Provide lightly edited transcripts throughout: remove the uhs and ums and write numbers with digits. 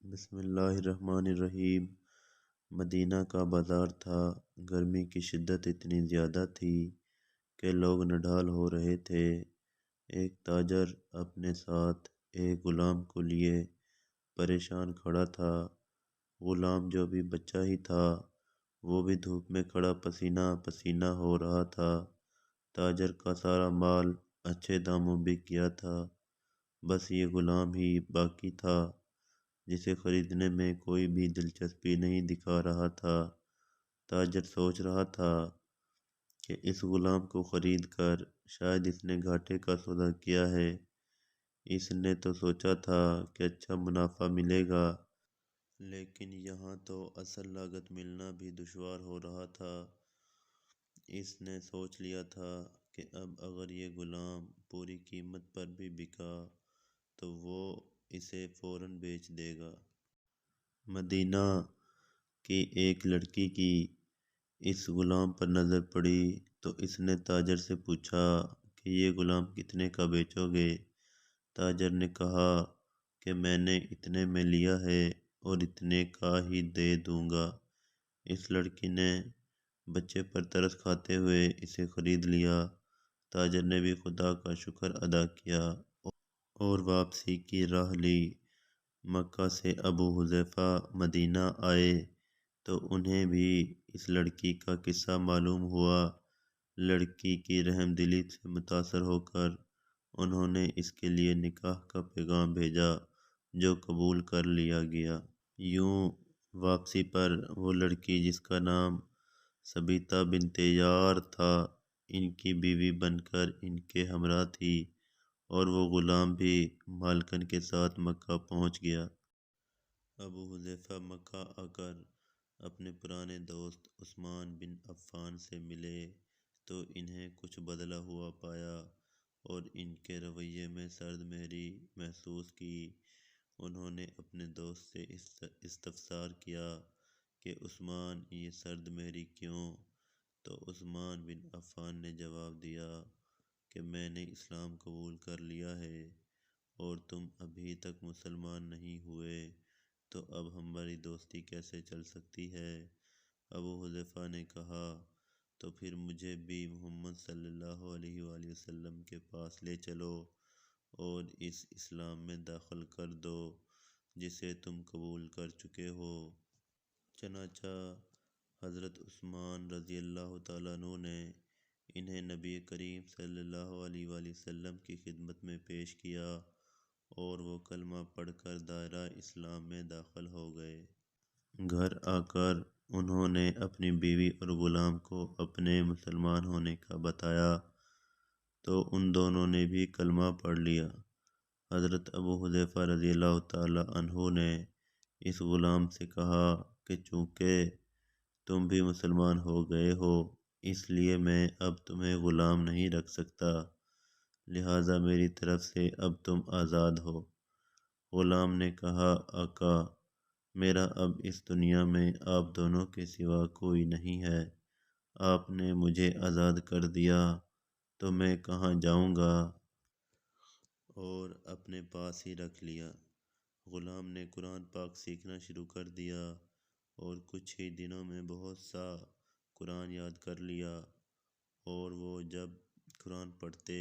بسم اللہ الرحمن الرحیم۔ مدینہ کا بازار تھا۔ گرمی کی شدت اتنی زیادہ تھی کہ لوگ نڈھال ہو رہے تھے۔ ایک تاجر اپنے ساتھ ایک غلام کو لیے پریشان کھڑا تھا۔ غلام جو بھی بچہ ہی تھا وہ بھی دھوپ میں کھڑا پسینہ پسینہ ہو رہا تھا۔ تاجر کا سارا مال اچھے داموں بک گیا تھا، بس یہ غلام ہی باقی تھا جسے خریدنے میں کوئی بھی دلچسپی نہیں دکھا رہا تھا۔ تاجر سوچ رہا تھا کہ اس غلام کو خرید کر شاید اس نے گھاٹے کا سودا کیا ہے۔ اس نے تو سوچا تھا کہ اچھا منافع ملے گا، لیکن یہاں تو اصل لاگت ملنا بھی دشوار ہو رہا تھا۔ اس نے سوچ لیا تھا کہ اب اگر یہ غلام پوری قیمت پر بھی بکا تو وہ اسے فوراً بیچ دے گا۔ مدینہ کی ایک لڑکی کی اس غلام پر نظر پڑی تو اس نے تاجر سے پوچھا کہ یہ غلام کتنے کا بیچو گے؟ تاجر نے کہا کہ میں نے اتنے میں لیا ہے اور اتنے کا ہی دے دوں گا۔ اس لڑکی نے بچے پر ترس کھاتے ہوئے اسے خرید لیا۔ تاجر نے بھی خدا کا شکر ادا کیا اور واپسی کی راہ لی۔ مکہ سے ابو حذیفہ مدینہ آئے تو انہیں بھی اس لڑکی کا قصہ معلوم ہوا۔ لڑکی کی رحم دلی سے متاثر ہو کر انہوں نے اس کے لیے نکاح کا پیغام بھیجا جو قبول کر لیا گیا۔ یوں واپسی پر وہ لڑکی جس کا نام ثبیتہ بنت یار تھا ان کی بیوی بن کر ان کے ہمراہ تھی، اور وہ غلام بھی مالکن کے ساتھ مکہ پہنچ گیا۔ ابو حذیفہ مکہ آ کر اپنے پرانے دوست عثمان بن عفان سے ملے تو انہیں کچھ بدلا ہوا پایا اور ان کے رویے میں سرد مہری محسوس کی۔ انہوں نے اپنے دوست سے استفسار کیا کہ عثمان یہ سرد مہری کیوں؟ تو عثمان بن عفان نے جواب دیا کہ میں نے اسلام قبول کر لیا ہے اور تم ابھی تک مسلمان نہیں ہوئے، تو اب ہماری دوستی کیسے چل سکتی ہے؟ ابو حذیفہ نے کہا تو پھر مجھے بھی محمد صلی اللہ علیہ وآلہ وسلم کے پاس لے چلو اور اس اسلام میں داخل کر دو جسے تم قبول کر چکے ہو۔ چنانچہ حضرت عثمان رضی اللہ تعالیٰ عنہ نے انہیں نبی کریم صلی اللہ علیہ وآلہ وسلم کی خدمت میں پیش کیا اور وہ کلمہ پڑھ کر دائرہ اسلام میں داخل ہو گئے۔ گھر آ کر انہوں نے اپنی بیوی اور غلام کو اپنے مسلمان ہونے کا بتایا تو ان دونوں نے بھی کلمہ پڑھ لیا۔ حضرت ابو حذیفہ رضی اللہ تعالیٰ عنہ نے اس غلام سے کہا کہ چونکہ تم بھی مسلمان ہو گئے ہو اس لیے میں اب تمہیں غلام نہیں رکھ سکتا، لہٰذا میری طرف سے اب تم آزاد ہو۔ غلام نے کہا آقا، میرا اب اس دنیا میں آپ دونوں کے سوا کوئی نہیں ہے، آپ نے مجھے آزاد کر دیا تو میں کہاں جاؤں گا؟ اور اپنے پاس ہی رکھ لیا۔ غلام نے قرآن پاک سیکھنا شروع کر دیا اور کچھ ہی دنوں میں بہت سا قرآن یاد کر لیا، اور وہ جب قرآن پڑھتے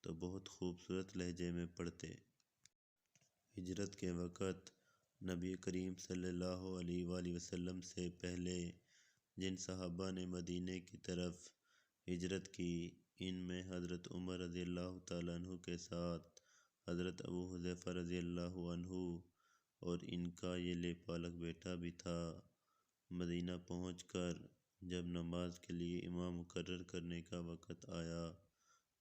تو بہت خوبصورت لہجے میں پڑھتے۔ ہجرت کے وقت نبی کریم صلی اللہ علیہ وآلہ وسلم سے پہلے جن صحابہ نے مدینے کی طرف ہجرت کی ان میں حضرت عمر رضی اللہ تعالیٰ عنہ کے ساتھ حضرت ابو حذیفہ رضی اللہ عنہ اور ان کا یہ لیپالک بیٹا بھی تھا۔ مدینہ پہنچ کر جب نماز کے لیے امام مقرر کرنے کا وقت آیا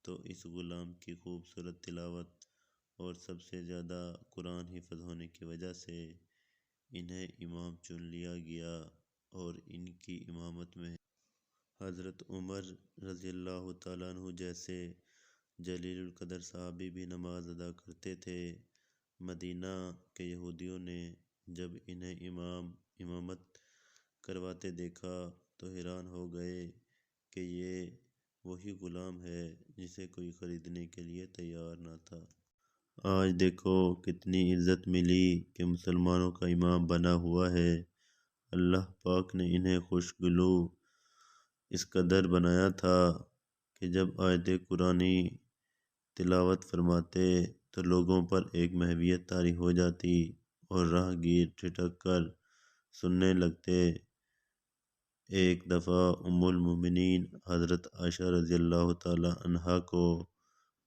تو اس غلام کی خوبصورت تلاوت اور سب سے زیادہ قرآن حفظ ہونے کی وجہ سے انہیں امام چن لیا گیا، اور ان کی امامت میں حضرت عمر رضی اللہ تعالیٰ عنہ جیسے جلیل القدر صحابی بھی نماز ادا کرتے تھے۔ مدینہ کے یہودیوں نے جب انہیں امامت کرواتے دیکھا تو حیران ہو گئے کہ یہ وہی غلام ہے جسے کوئی خریدنے کے لیے تیار نہ تھا۔ آج دیکھو کتنی عزت ملی کہ مسلمانوں کا امام بنا ہوا ہے۔ اللہ پاک نے انہیں خوشگلو اس قدر بنایا تھا کہ جب آیت قرآنی تلاوت فرماتے تو لوگوں پر ایک محویت طاری ہو جاتی اور راہ گیر ٹھٹک کر سننے لگتے۔ ایک دفعہ ام المومنین حضرت عائشہ رضی اللہ تعالی عنہا کو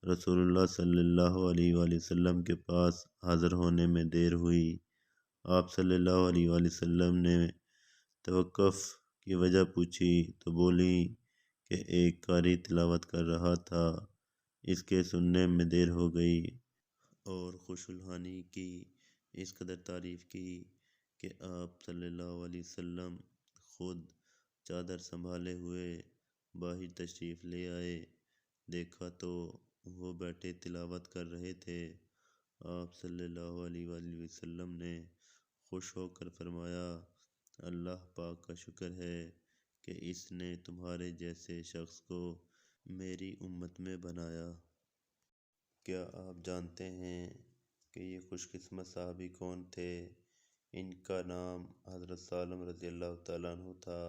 رسول اللہ صلی اللہ علیہ وآلہ وسلم کے پاس حاضر ہونے میں دیر ہوئی۔ آپ صلی اللہ علیہ وآلہ وسلم نے توقف کی وجہ پوچھی تو بولی کہ ایک قاری تلاوت کر رہا تھا، اس کے سننے میں دیر ہو گئی، اور خوش الحانی کی اس قدر تعریف کی کہ آپ صلی اللہ علیہ وسلم خود چادر سنبھالے ہوئے باہر تشریف لے آئے۔ دیکھا تو وہ بیٹھے تلاوت کر رہے تھے۔ آپ صلی اللہ علیہ وآلہ وسلم نے خوش ہو کر فرمایا، اللہ پاک کا شکر ہے کہ اس نے تمہارے جیسے شخص کو میری امت میں بنایا۔ کیا آپ جانتے ہیں کہ یہ خوش قسمت صحابی کون تھے؟ ان کا نام حضرت سالم رضی اللہ تعالیٰ عنہ تھا،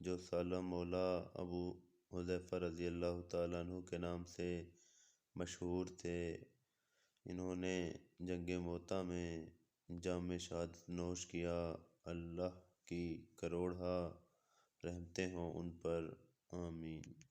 جو سالم مولا ابو حذیفہ رضی اللہ تعالیٰ عنہ کے نام سے مشہور تھے۔ انہوں نے جنگ موطا میں جام شہادت نوش کیا۔ اللہ کی کروڑہا رحمتیں ہوں ان پر، آمین۔